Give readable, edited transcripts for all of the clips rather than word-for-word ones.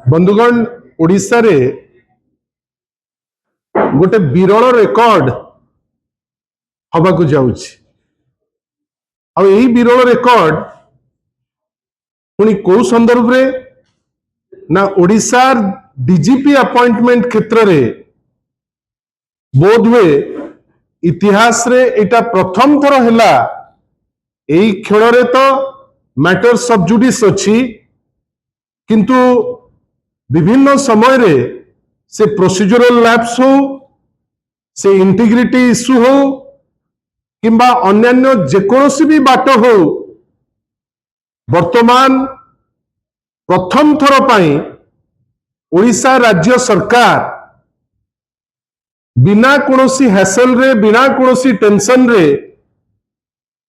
बंधुगण ओडिशा रे गोटे विरल रेकर्ड हवा को जाउछि आ एही विरल रेकर्ड पुणी को संदर्भ रे ना ओडिशा डीजीपी अपॉइंटमेंट क्षेत्र रे बोध हुए इतिहास रे एटा प्रथम थर हैला एही खेल रे तो मैटर सब जुडिस अछि किंतु विभिन्न समय रे से प्रोसीजरल लैप्स हो से इंटीग्रिटी इश्यू हो किंबा अन्यान्य जेकोसी भी बाट हो वर्तमान प्रथम थर पाई ओडिशा राज्य सरकार बिना कोनोसी हैसल रे बिना कोनोसी टेंशन रे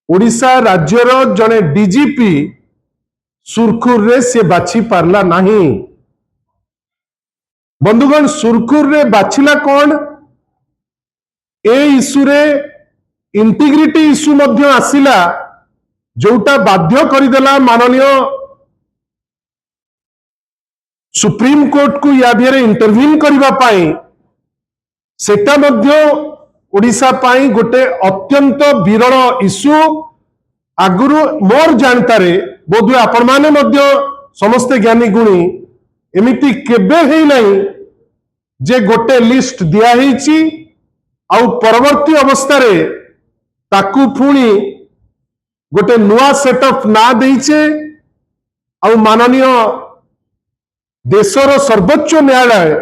ओडिशा राज्यर जने डीजीपी सुरखुर रे से बाछि पारला नहीं। बंधुगण सुरखुर रे बाछिला कौन ए इश्यू रे इंटीग्रिटी इश्यू मध्य आसिला जोटा बाध्य करदेला माननीय सुप्रीम कोर्ट को या दिहरे इंटरव्यून करबा पाई सेटा मध्य ओडिशा पाई गोटे अत्यंत विरल इश्यू आगुरु मोर जानतारे बोधुए आपण माने मध्य समस्त ज्ञानी गुणी एमिति केबे हेई नहीं जे गोटे लिस्ट दिया हेची आउ परवर्ती अवस्था रे ताकू पुणी गोटे नुआ सेटअप ना देइचे आउ माननीय देशर सर्वोच्च न्यायालय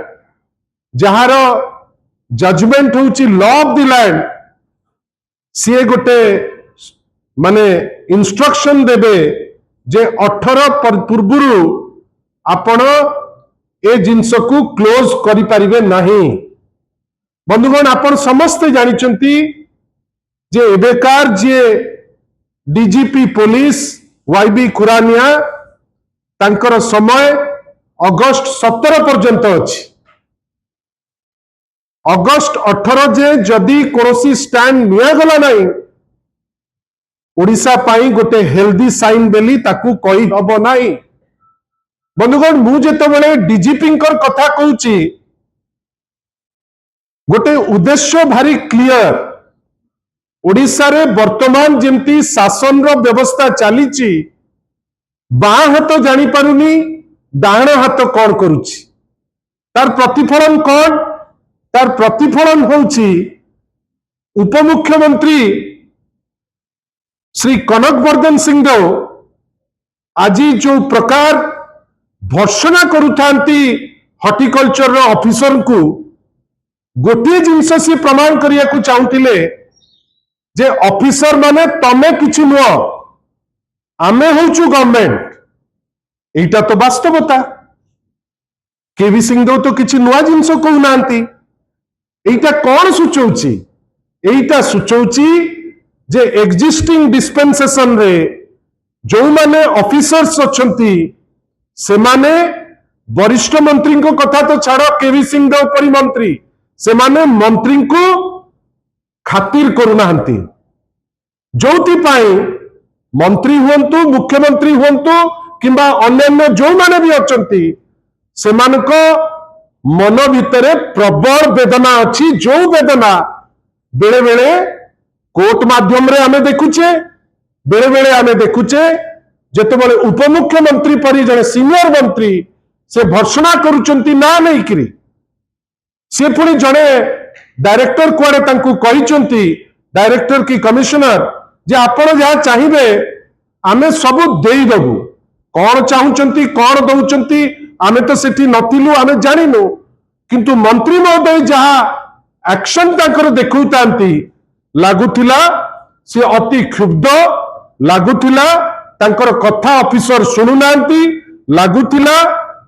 जहार जजमेंट होची लॉ ऑफ द लैंड सी गोटे माने इंस्ट्रक्शन देबे जे 18 पूर्वरु आपण ए जिनस को क्लोज करि परिबे नहीं। बंधुगण आपण समस्त जानिचंती जे एबेकार जे डीजीपी पुलिस वाईबी खुरानिया तांकर समय अगस्त 17 पर्यंत अछि। अगस्त 18 जे जदि कोनोसी स्टैंड निया गला नहीं ओडिशा पाई गोटे हेल्दी साइन बेली ताकू कहि हबो नहीं। बंधुगण मु जेतबेले डीजीपी कथा कहूची गोटे उद्देश्य भारी क्लियर ओडिशा रे वर्तमान जेमती शासन रो व्यवस्था चलीची बाँ हाथ जानी पारुनी डाण हाथ कौन करुची तार प्रतिफलन कौन तार प्रतिफलन होची उपमुख्यमंत्री श्री कनकवर्धन सिंहदेव आज जो प्रकार भर्सना करुथांती हॉर्टिकल्चर ऑफिसर को गोटे जिनस सी प्रमाण करिया को चाहूतिले जे ऑफिसर माने तमे किछि नुह आमे होचु गवर्नमेंट एटा तो वास्तवता केवी सिंहदेव तो किछि नुआ जिनस कहू नांती एटा कौन सूचौची एटा सूचौची जे एग्जिस्टिंग डिस्पेंसेशन रे जो माने ऑफिसर्स अछंती से माने वरिष्ठ मंत्री को कथा तो छाड़ केवी सिंहदेव परी मंत्री से माने मंत्री को खातिर करूना जोथि पाई मंत्री हुंतु मुख्यमंत्री हुंतु किंबा अन्य जो माने भी अछंती से मानको मन भितरे प्रबल वेदना अच्छी जो वेदना बेले बेले कोर्ट माध्यम रे हमें देखुचे बेले बेले हमें देखुचे जेतेबेले उपमुख्यमंत्री परी जने सीनियर मंत्री से भर्सना करुचंती ना नहीं करी से पुणी जने डायरेक्टर कुआडे तांकू कहिचंती डायरेक्टर की कमिश्नर जे आपण जहा चाहिए आमे सब देई दबु कौन चाहूचंती कौन दउचंती आमे तो सेठी नथिलु आमे जानिनु किंतु मंत्री महोदय जहा एक्शन तांकर देखौतांती लागुथिला से अति क्षुब्ध लागुथिला तांकर कथा ऑफिसर सुनु नांती लागुथिला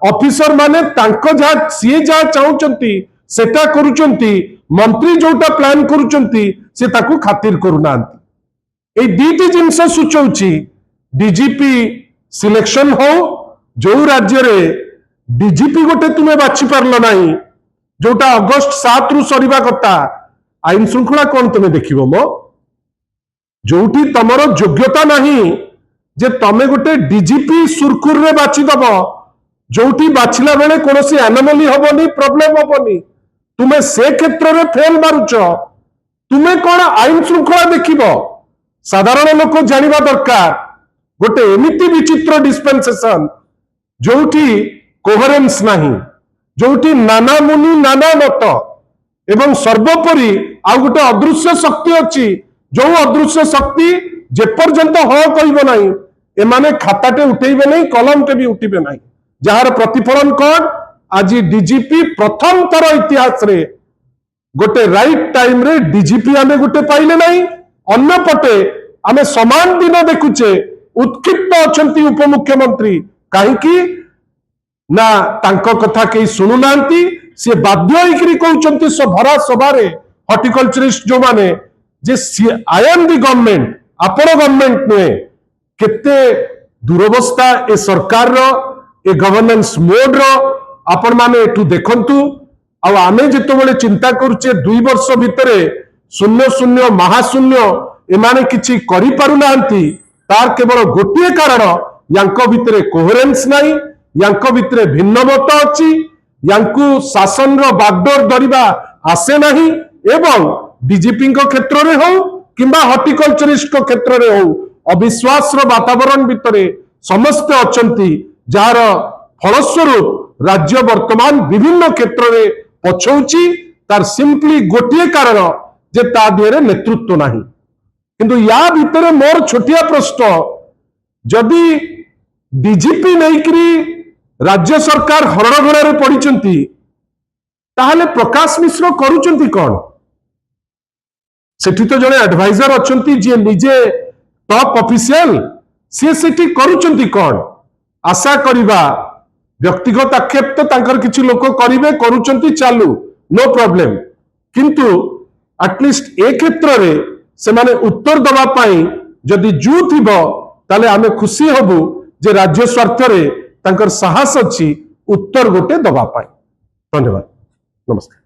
ऑफिसर माने तांको जहा सी जहा चाहूचंती सेटा करुचंती मंत्री जोटा प्लान करुचंती से ताकू खातिर करुनांती ए दीटी जिनस सूचौची डीजीपी सिलेक्शन हो जो राज्य रे डीजीपी गोटे तुमे बाछि पारलो नाही जोटा अगस्त 7 रु सरीबा कथा आईन श्रृंखला कौन तुमे देखिबो मो जोठी तमरो योग्यता नाही जे तमे गोटे डीजीपी सुरखुर रे बाछि दबो जोटी बाछिला बेले कौन एनोमली हबनी प्रॉब्लम हबनी तुम्हें से क्षेत्र में फेल मारुच तुम्हें कौन आईन श्रृंखला देखिब साधारण लोक जानिबा दरकार गोटे एमिति विचित्र डिस्पेंसेशन जोटी कोहेरेंस नहीं जोटी नाना मुनि नाना मत एवं सर्वोपरि आउ गोटे अदृश्य शक्ति अच्छी जो अदृश्य शक्ति जेपर्यंत हाँ कह ना एमाने खाताटे उठेबे नहीं कलमटे भी उठिबे नहीं जार प्रतिफलन कौन आज डीजीपी प्रथम थर इतिहास रे गोटे राइट टाइम रे डीजीपी आमे गोटे पाइले नहीं अन्य पटे आमे समान दिन देखुचे उत्क्षिप्त अछंती उपमुख्यमंत्री कहीं ना तांको कथा कहीं शुणु नांती से बाध्य होइकरी कहउचंती भरा सभारे हॉर्टिकल्चरिस्ट जो माने जे आई एम दी गवर्नमेंट आपण गवर्नमेंट नुहे केते दुरवस्था ए सरकार रो ए गवर्नेंस मोड रो आपण माने एठू देखंतु आ आमे जेतबेले चिंता करूचे 2 वर्ष भितरे शून्य शून्य महाशून्य एमाने किछि करि पारु नांती तार केवल गोटे कारण यांको भितरे कोहेरेंस नाही यांको भितरे भिन्न मत अछि यांकु शासन रो बागडोर धरिबा आसे नाही एवं डीजीपी क्षेत्र में हो किंबा हॉर्टिकल्चरिस्ट क्षेत्र में हो अविश्वास वातावरण भितर समस्त अछंती जार फलस्वरूप राज्य वर्तमान विभिन्न क्षेत्र में पछौची तार सिंपली गोटे कारण जे ता दिहरे नेतृत्व नाही किंतु या भितर मोर छोटिया प्रश्न जदि डीजीपी नहीं करी राज्य सरकार हरणघड़े पड़िचंती ताहले प्रकाश मिश्र करूचंती कौन सेठी तो जने एडवाइजर अछंती जे निजे टॉप ऑफिशियल से सेठी करूचंती कौन आशा करिबा व्यक्तिगत आक्षेप तो तांकर किछि लोक करिवे करूचंती चालू नो प्रॉब्लम किंतु एटलिस्ट ए क्षेत्र रे से माने उत्तर दबा पाई जदि जू थिबो ताले आमे खुशी हबु जे राज्य स्वार्थ रे तांकर साहस अछि उत्तर गोटे दबा पाई धन्यवाद नमस्कार।